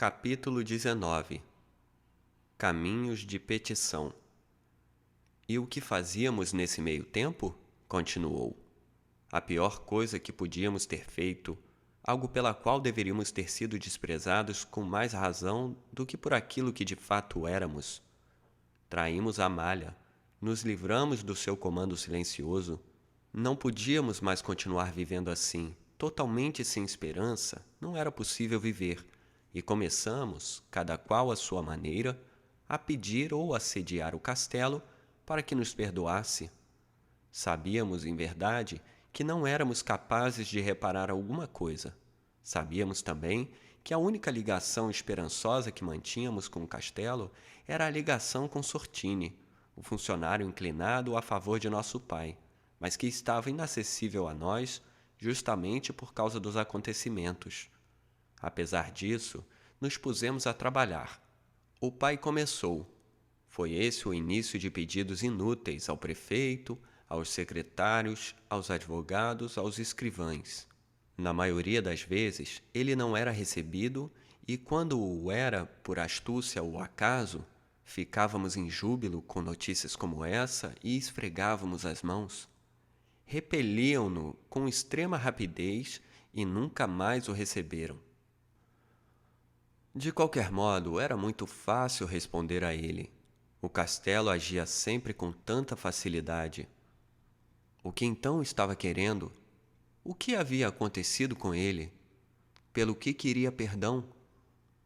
Capítulo 19. Caminhos de petição. E o que fazíamos nesse meio tempo? Continuou. A pior coisa que podíamos ter feito, algo pela qual deveríamos ter sido desprezados com mais razão do que por aquilo que de fato éramos. Traímos Amália, nos livramos do seu comando silencioso. Não podíamos mais continuar vivendo assim, totalmente sem esperança. Não era possível viver. E começamos, cada qual à sua maneira, a pedir ou assediar o castelo para que nos perdoasse. Sabíamos, em verdade, que não éramos capazes de reparar alguma coisa. Sabíamos também que a única ligação esperançosa que mantínhamos com o castelo era a ligação com Sortine, o funcionário inclinado a favor de nosso pai, mas que estava inacessível a nós justamente por causa dos acontecimentos. Apesar disso, nos pusemos a trabalhar. O pai começou. Foi esse o início de pedidos inúteis ao prefeito, aos secretários, aos advogados, aos escrivães. Na maioria das vezes, ele não era recebido e, quando o era por astúcia ou acaso, ficávamos em júbilo com notícias como essa e esfregávamos as mãos. Repeliam-no com extrema rapidez e nunca mais o receberam. De qualquer modo, era muito fácil responder a ele. O castelo agia sempre com tanta facilidade. O que então estava querendo? O que havia acontecido com ele? Pelo que queria perdão?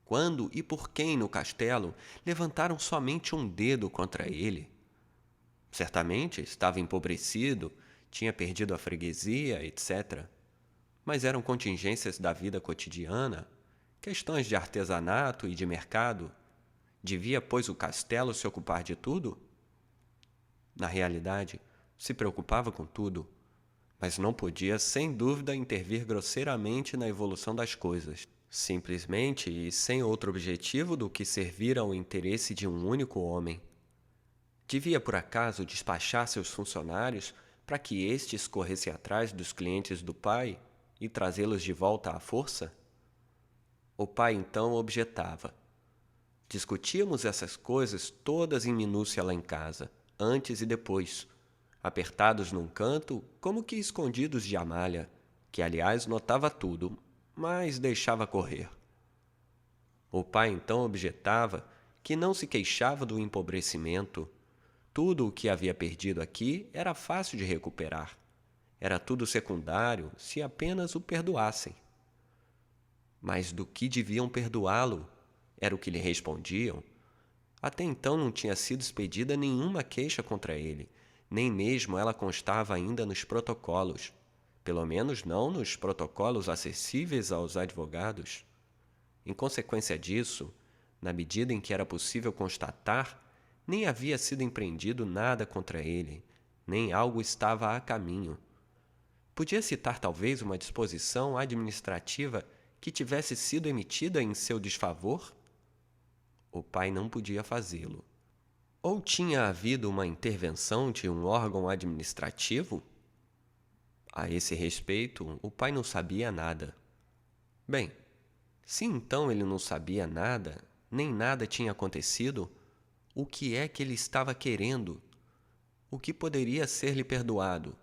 Quando e por quem no castelo levantaram somente um dedo contra ele? Certamente estava empobrecido, tinha perdido a freguesia, etc. Mas eram contingências da vida cotidiana, questões de artesanato e de mercado. Devia, pois, o castelo se ocupar de tudo? Na realidade, se preocupava com tudo, mas não podia, sem dúvida, intervir grosseiramente na evolução das coisas, simplesmente e sem outro objetivo do que servir ao interesse de um único homem. Devia, por acaso, despachar seus funcionários para que estes corressem atrás dos clientes do pai e trazê-los de volta à força? O pai então objetava. Discutíamos essas coisas todas em minúcia lá em casa, antes e depois, apertados num canto, como que escondidos de Amália, que aliás notava tudo, mas deixava correr. O pai então objetava que não se queixava do empobrecimento. Tudo o que havia perdido aqui era fácil de recuperar. Era tudo secundário se apenas o perdoassem. Mas do que deviam perdoá-lo? Era o que lhe respondiam. Até então não tinha sido expedida nenhuma queixa contra ele, nem mesmo ela constava ainda nos protocolos, pelo menos não nos protocolos acessíveis aos advogados. Em consequência disso, na medida em que era possível constatar, nem havia sido empreendido nada contra ele, nem algo estava a caminho. Podia citar talvez uma disposição administrativa que tivesse sido emitida em seu desfavor? O pai não podia fazê-lo. Ou tinha havido uma intervenção de um órgão administrativo? A esse respeito, o pai não sabia nada. Bem, se então ele não sabia nada, nem nada tinha acontecido, o que é que ele estava querendo? O que poderia ser-lhe perdoado?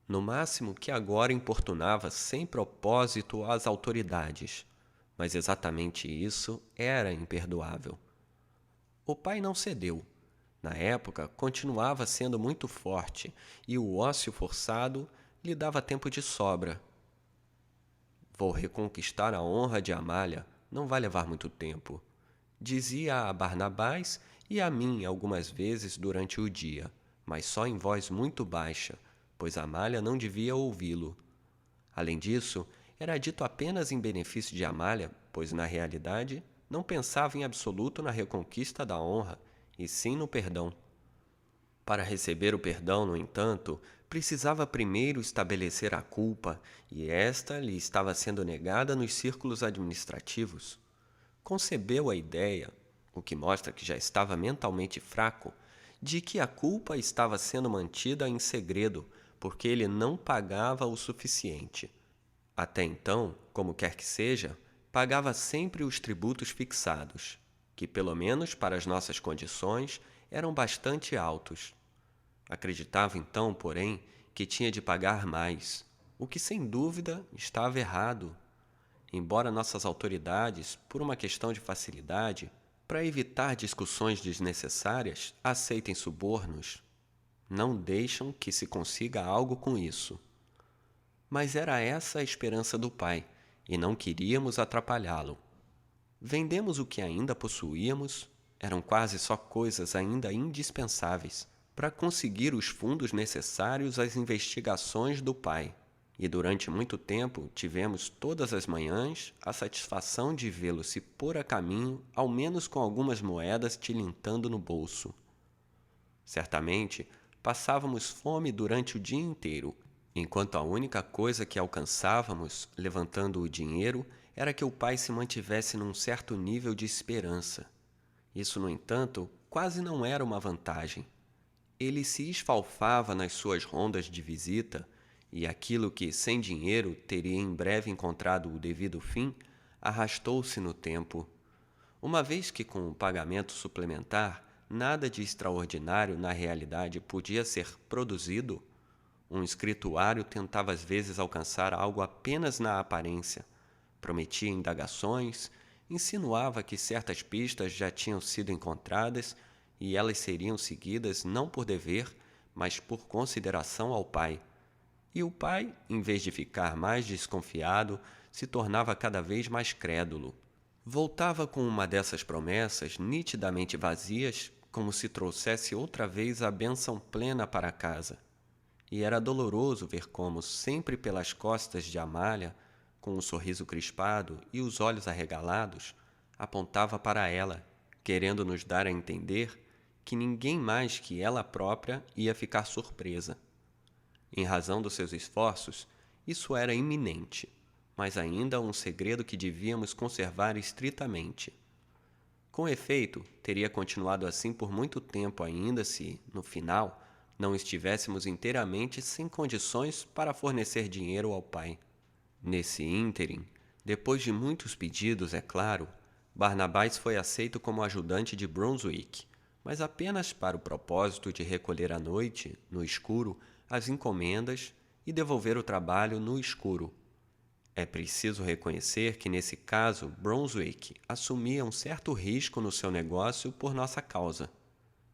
No máximo que agora importunava sem propósito as autoridades, mas exatamente isso era imperdoável. O pai não cedeu. Na época, continuava sendo muito forte e o ócio forçado lhe dava tempo de sobra. Vou reconquistar a honra de Amália, não vai levar muito tempo, dizia a Barnabás e a mim algumas vezes durante o dia, mas só em voz muito baixa, pois Amália não devia ouvi-lo. Além disso, era dito apenas em benefício de Amália, pois na realidade não pensava em absoluto na reconquista da honra, e sim no perdão. Para receber o perdão, no entanto, precisava primeiro estabelecer a culpa, e esta lhe estava sendo negada nos círculos administrativos. Concebeu a ideia, o que mostra que já estava mentalmente fraco, de que a culpa estava sendo mantida em segredo, porque ele não pagava o suficiente. Até então, como quer que seja, pagava sempre os tributos fixados, que, pelo menos para as nossas condições, eram bastante altos. Acreditava então, porém, que tinha de pagar mais, o que sem dúvida estava errado. Embora nossas autoridades, por uma questão de facilidade, para evitar discussões desnecessárias, aceitem subornos, não deixam que se consiga algo com isso. Mas era essa a esperança do pai, e não queríamos atrapalhá-lo. Vendemos o que ainda possuíamos, eram quase só coisas ainda indispensáveis para conseguir os fundos necessários às investigações do pai. E durante muito tempo tivemos todas as manhãs a satisfação de vê-lo se pôr a caminho, ao menos com algumas moedas tilintando no bolso. Certamente, passávamos fome durante o dia inteiro, enquanto a única coisa que alcançávamos, levantando o dinheiro, era que o pai se mantivesse num certo nível de esperança. Isso, no entanto, quase não era uma vantagem. Ele se esfalfava nas suas rondas de visita, e aquilo que, sem dinheiro, teria em breve encontrado o devido fim, arrastou-se no tempo. Uma vez que, com o pagamento suplementar, nada de extraordinário na realidade podia ser produzido, um escrituário tentava às vezes alcançar algo apenas na aparência, prometia indagações, insinuava que certas pistas já tinham sido encontradas e elas seriam seguidas não por dever, mas por consideração ao pai. E o pai, em vez de ficar mais desconfiado, se tornava cada vez mais crédulo. Voltava com uma dessas promessas nitidamente vazias, como se trouxesse outra vez a bênção plena para casa. E era doloroso ver como, sempre pelas costas de Amália, com um sorriso crispado e os olhos arregalados, apontava para ela, querendo nos dar a entender que ninguém mais que ela própria ia ficar surpresa. Em razão dos seus esforços, isso era iminente, mas ainda um segredo que devíamos conservar estritamente. Com efeito, teria continuado assim por muito tempo ainda se, no final, não estivéssemos inteiramente sem condições para fornecer dinheiro ao pai. Nesse ínterim, depois de muitos pedidos, é claro, Barnabás foi aceito como ajudante de Brunswick, mas apenas para o propósito de recolher à noite, no escuro, as encomendas e devolver o trabalho no escuro. É preciso reconhecer que, nesse caso, Brunswick assumia um certo risco no seu negócio por nossa causa,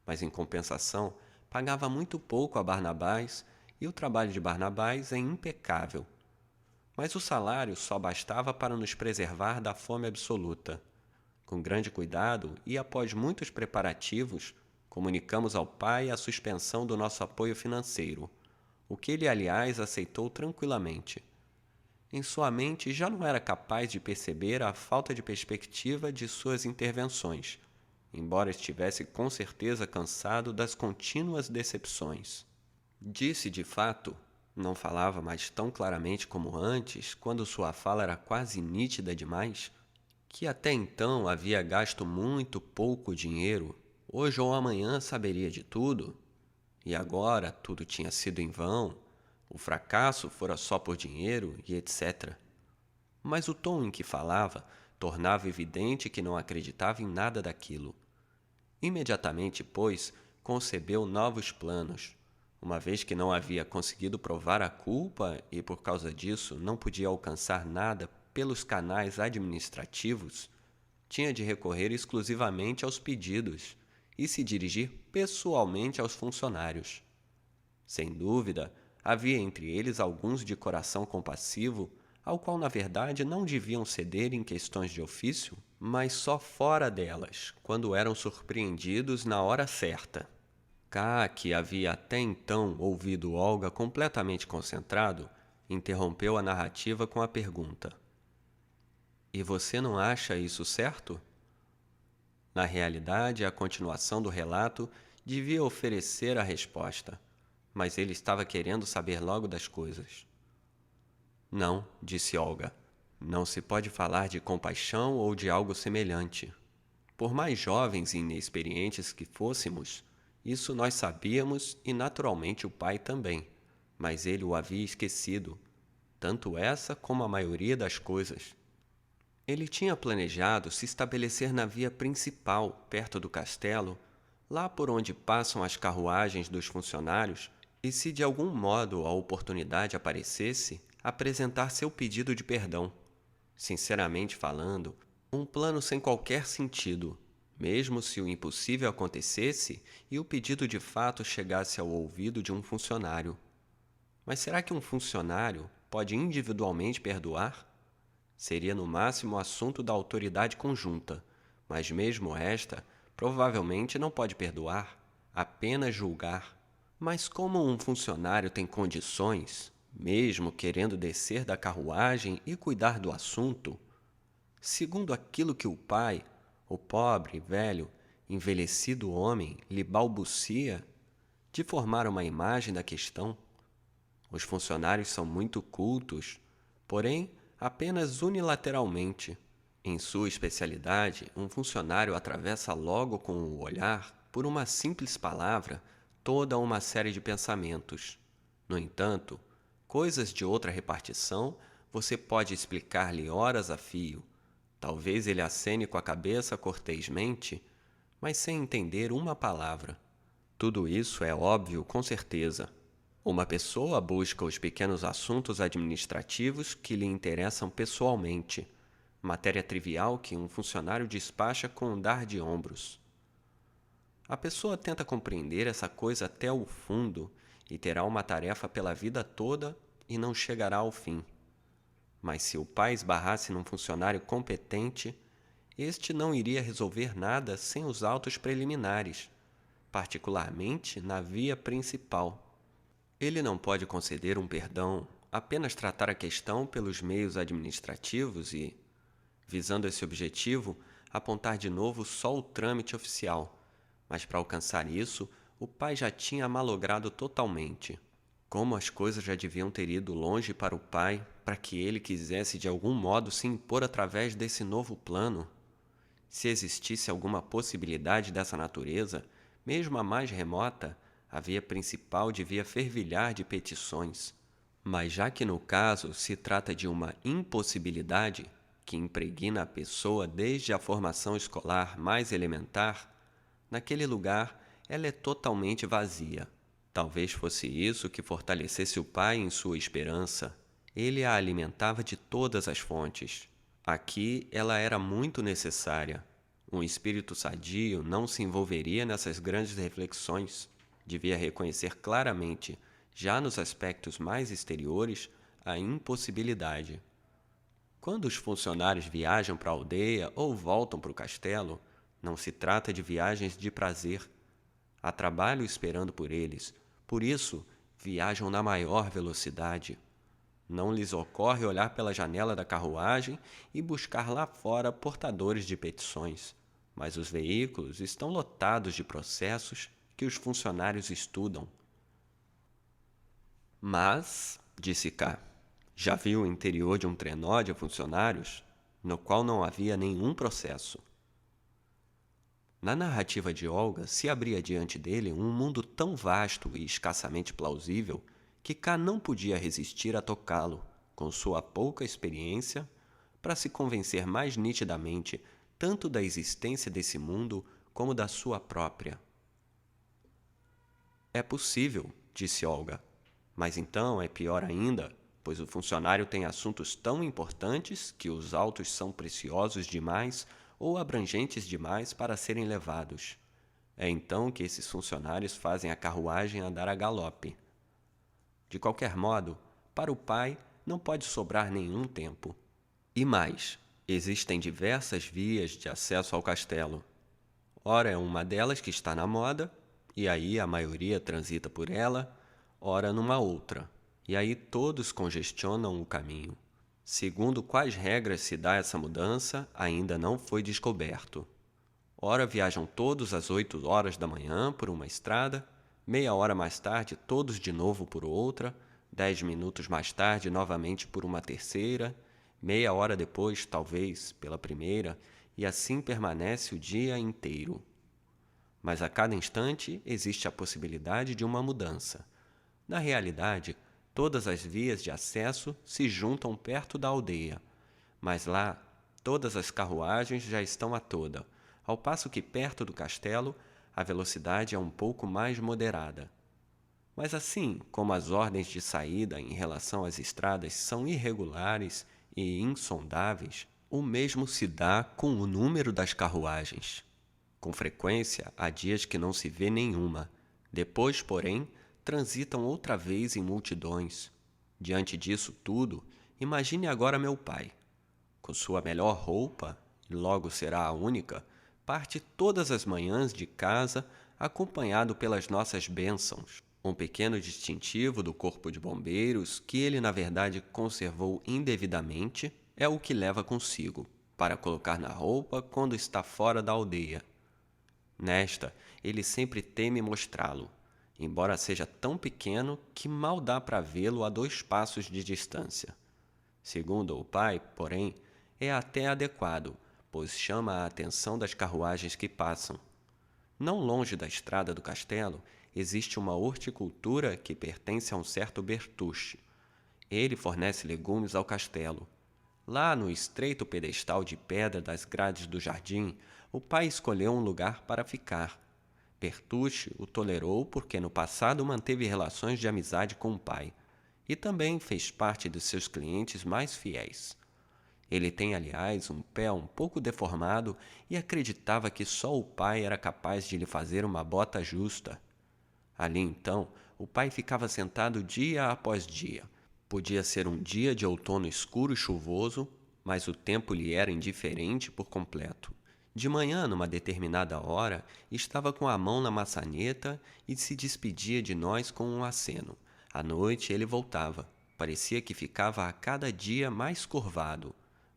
mas, em compensação, pagava muito pouco a Barnabás e o trabalho de Barnabás é impecável. Mas o salário só bastava para nos preservar da fome absoluta. Com grande cuidado e após muitos preparativos, comunicamos ao pai a suspensão do nosso apoio financeiro, o que ele, aliás, aceitou tranquilamente. Em sua mente já não era capaz de perceber a falta de perspectiva de suas intervenções, embora estivesse com certeza cansado das contínuas decepções. Disse, de fato, não falava mais tão claramente como antes, quando sua fala era quase nítida demais, que até então havia gasto muito pouco dinheiro, hoje ou amanhã saberia de tudo, e agora tudo tinha sido em vão, o fracasso fora só por dinheiro e etc. Mas o tom em que falava tornava evidente que não acreditava em nada daquilo. Imediatamente, pois, concebeu novos planos. Uma vez que não havia conseguido provar a culpa e, por causa disso, não podia alcançar nada pelos canais administrativos, tinha de recorrer exclusivamente aos pedidos e se dirigir pessoalmente aos funcionários. Sem dúvida, havia entre eles alguns de coração compassivo, ao qual na verdade não deviam ceder em questões de ofício, mas só fora delas, quando eram surpreendidos na hora certa. Ká, que havia até então ouvido Olga completamente concentrado, interrompeu a narrativa com a pergunta: "E você não acha isso certo?" Na realidade, a continuação do relato devia oferecer a resposta, mas ele estava querendo saber logo das coisas. "Não", disse Olga, "não se pode falar de compaixão ou de algo semelhante. Por mais jovens e inexperientes que fôssemos, isso nós sabíamos e naturalmente o pai também, mas ele o havia esquecido, tanto essa como a maioria das coisas. Ele tinha planejado se estabelecer na via principal, perto do castelo, lá por onde passam as carruagens dos funcionários, e se de algum modo a oportunidade aparecesse, apresentar seu pedido de perdão. Sinceramente falando, um plano sem qualquer sentido, mesmo se o impossível acontecesse e o pedido de fato chegasse ao ouvido de um funcionário. Mas será que um funcionário pode individualmente perdoar? Seria no máximo assunto da autoridade conjunta, mas mesmo esta provavelmente não pode perdoar, apenas julgar. Mas como um funcionário tem condições, mesmo querendo descer da carruagem e cuidar do assunto, segundo aquilo que o pai, o pobre, velho, envelhecido homem, lhe balbucia, de formar uma imagem da questão? Os funcionários são muito cultos, porém apenas unilateralmente. Em sua especialidade, um funcionário atravessa logo com o olhar, por uma simples palavra, toda uma série de pensamentos. No entanto, coisas de outra repartição você pode explicar-lhe horas a fio. Talvez ele acene com a cabeça cortesmente, mas sem entender uma palavra. Tudo isso é óbvio com certeza. Uma pessoa busca os pequenos assuntos administrativos que lhe interessam pessoalmente, matéria trivial que um funcionário despacha com um dar de ombros. A pessoa tenta compreender essa coisa até o fundo e terá uma tarefa pela vida toda e não chegará ao fim. Mas se o pai esbarrasse num funcionário competente, este não iria resolver nada sem os autos preliminares, particularmente na via principal. Ele não pode conceder um perdão, apenas tratar a questão pelos meios administrativos e, visando esse objetivo, apontar de novo só o trâmite oficial. Mas para alcançar isso, o pai já tinha malogrado totalmente. Como as coisas já deviam ter ido longe para o pai, para que ele quisesse de algum modo se impor através desse novo plano? Se existisse alguma possibilidade dessa natureza, mesmo a mais remota, a via principal devia fervilhar de petições. Mas já que no caso se trata de uma impossibilidade que impregna a pessoa desde a formação escolar mais elementar, naquele lugar ela é totalmente vazia. Talvez fosse isso que fortalecesse o pai em sua esperança. Ele a alimentava de todas as fontes. Aqui ela era muito necessária. Um espírito sadio não se envolveria nessas grandes reflexões. Devia reconhecer claramente, já nos aspectos mais exteriores, a impossibilidade. Quando os funcionários viajam para a aldeia ou voltam para o castelo, não se trata de viagens de prazer. Há trabalho esperando por eles, por isso viajam na maior velocidade. Não lhes ocorre olhar pela janela da carruagem e buscar lá fora portadores de petições, mas os veículos estão lotados de processos que os funcionários estudam. Mas, disse K, já viu o interior de um trenó de funcionários, no qual não havia nenhum processo. Na narrativa de Olga se abria diante dele um mundo tão vasto e escassamente plausível que K não podia resistir a tocá-lo, com sua pouca experiência, para se convencer mais nitidamente tanto da existência desse mundo como da sua própria. É possível, disse Olga, mas então é pior ainda, pois o funcionário tem assuntos tão importantes que os autos são preciosos demais ou abrangentes demais para serem levados. É então que esses funcionários fazem a carruagem andar a galope. De qualquer modo, para o pai não pode sobrar nenhum tempo. E mais, existem diversas vias de acesso ao castelo. Ora é uma delas que está na moda, e aí a maioria transita por ela, ora numa outra, e aí todos congestionam o caminho. Segundo quais regras se dá essa mudança, ainda não foi descoberto. Ora viajam todos às 8 horas da manhã por uma estrada, meia hora mais tarde todos de novo por outra, 10 minutos mais tarde novamente por uma terceira, meia hora depois, talvez, pela primeira, e assim permanece o dia inteiro. Mas a cada instante existe a possibilidade de uma mudança. Na realidade, todas as vias de acesso se juntam perto da aldeia, mas lá Todas as carruagens já estão a toda, ao passo que perto do castelo a velocidade é um pouco mais moderada. Mas assim como as ordens de saída em relação às estradas são irregulares e insondáveis, o mesmo se dá com o número das carruagens. Com frequência, há dias que não se vê nenhuma. Depois, porém, transitam outra vez em multidões. Diante disso tudo, imagine agora meu pai. Com sua melhor roupa, e logo será a única, parte todas as manhãs de casa acompanhado pelas nossas bênçãos. Um pequeno distintivo do corpo de bombeiros, que ele na verdade conservou indevidamente, é o que leva consigo, para colocar na roupa quando está fora da aldeia. Nesta, ele sempre teme mostrá-lo, embora seja tão pequeno que mal dá para vê-lo a 2 passos de distância. Segundo o pai, porém, é até adequado, pois chama a atenção das carruagens que passam. Não longe da estrada do castelo, existe uma horticultura que pertence a um certo Bertucci. Ele fornece legumes ao castelo. Lá no estreito pedestal de pedra das grades do jardim, o pai escolheu um lugar para ficar. Bertucci o tolerou porque no passado manteve relações de amizade com o pai e também fez parte de seus clientes mais fiéis. Ele tem, aliás, um pé um pouco deformado e acreditava que só o pai era capaz de lhe fazer uma bota justa. Ali então, o pai ficava sentado dia após dia. Podia ser um dia de outono escuro e chuvoso, mas o tempo lhe era indiferente por completo. De manhã, numa determinada hora, estava com a mão na maçaneta e se despedia de nós com um aceno. À noite ele voltava. Parecia que ficava a cada dia mais curvado.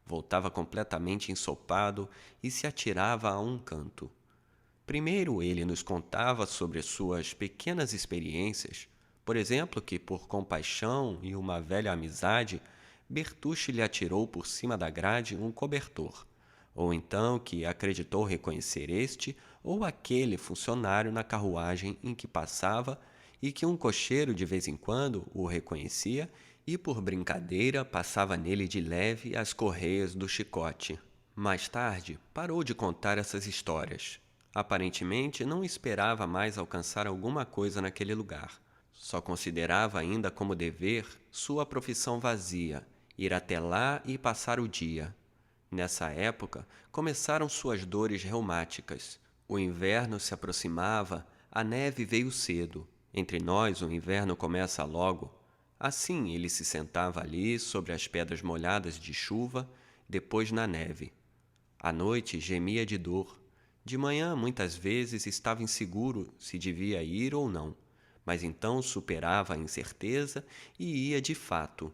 Voltava completamente ensopado e se atirava a um canto. Primeiro ele nos contava sobre suas pequenas experiências, por exemplo, que por compaixão e uma velha amizade, Bertucci lhe atirou por cima da grade um cobertor, ou então que acreditou reconhecer este ou aquele funcionário na carruagem em que passava e que um cocheiro de vez em quando o reconhecia e por brincadeira passava nele de leve as correias do chicote. Mais tarde, parou de contar essas histórias. Aparentemente, não esperava mais alcançar alguma coisa naquele lugar. Só considerava ainda como dever sua profissão vazia, ir até lá e passar o dia. Nessa época, começaram suas dores reumáticas. O inverno se aproximava, a neve veio cedo. Entre nós, o inverno começa logo. Assim, ele se sentava ali, sobre as pedras molhadas de chuva, depois na neve. À noite, gemia de dor. De manhã, muitas vezes, estava inseguro se devia ir ou não, mas então superava a incerteza e ia de fato.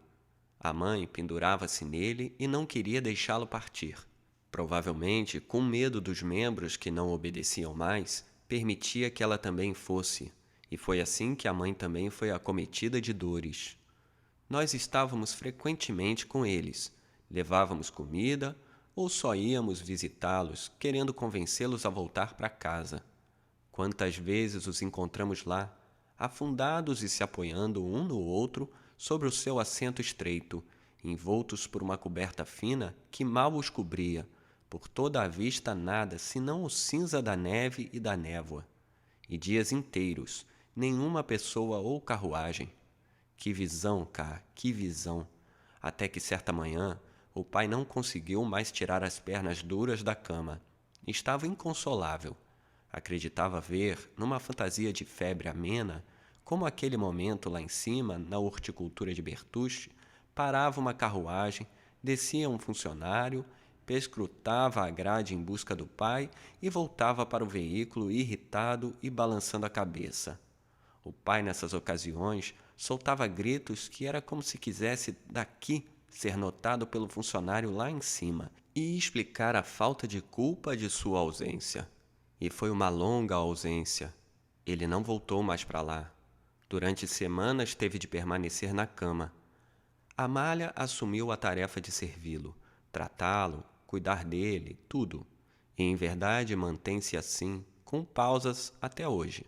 A mãe pendurava-se nele e não queria deixá-lo partir. Provavelmente, com medo dos membros que não obedeciam mais, permitia que ela também fosse, e foi assim que a mãe também foi acometida de dores. Nós estávamos frequentemente com eles, levávamos comida ou só íamos visitá-los, querendo convencê-los a voltar para casa. Quantas vezes os encontramos lá, afundados e se apoiando um no outro sobre o seu assento estreito, envoltos por uma coberta fina que mal os cobria, por toda a vista nada senão o cinza da neve e da névoa. E dias inteiros, nenhuma pessoa ou carruagem. Que visão, cá, que visão! Até que certa manhã, o pai não conseguiu mais tirar as pernas duras da cama. Estava inconsolável. Acreditava ver, numa fantasia de febre amena, como aquele momento lá em cima, na horticultura de Bertucci, parava uma carruagem, descia um funcionário, perscrutava a grade em busca do pai e voltava para o veículo irritado e balançando a cabeça. O pai, nessas ocasiões, soltava gritos que era como se quisesse daqui ser notado pelo funcionário lá em cima e explicar a falta de culpa de sua ausência. E foi uma longa ausência. Ele não voltou mais para lá. Durante semanas teve de permanecer na cama. Amália assumiu a tarefa de servi-lo, tratá-lo, cuidar dele, tudo. E, em verdade, mantém-se assim, com pausas até hoje.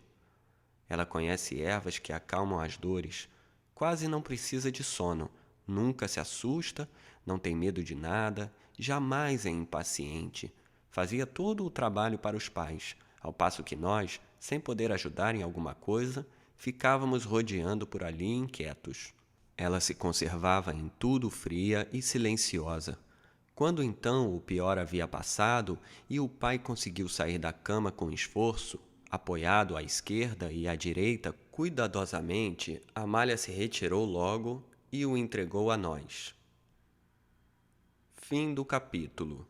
Ela conhece ervas que acalmam as dores, quase não precisa de sono, nunca se assusta, não tem medo de nada, jamais é impaciente. Fazia todo o trabalho para os pais, ao passo que nós, sem poder ajudar em alguma coisa, ficávamos rodeando por ali inquietos. Ela se conservava em tudo fria e silenciosa. Quando então o pior havia passado e o pai conseguiu sair da cama com esforço, apoiado à esquerda e à direita cuidadosamente, Amália se retirou logo e o entregou a nós. Fim do capítulo.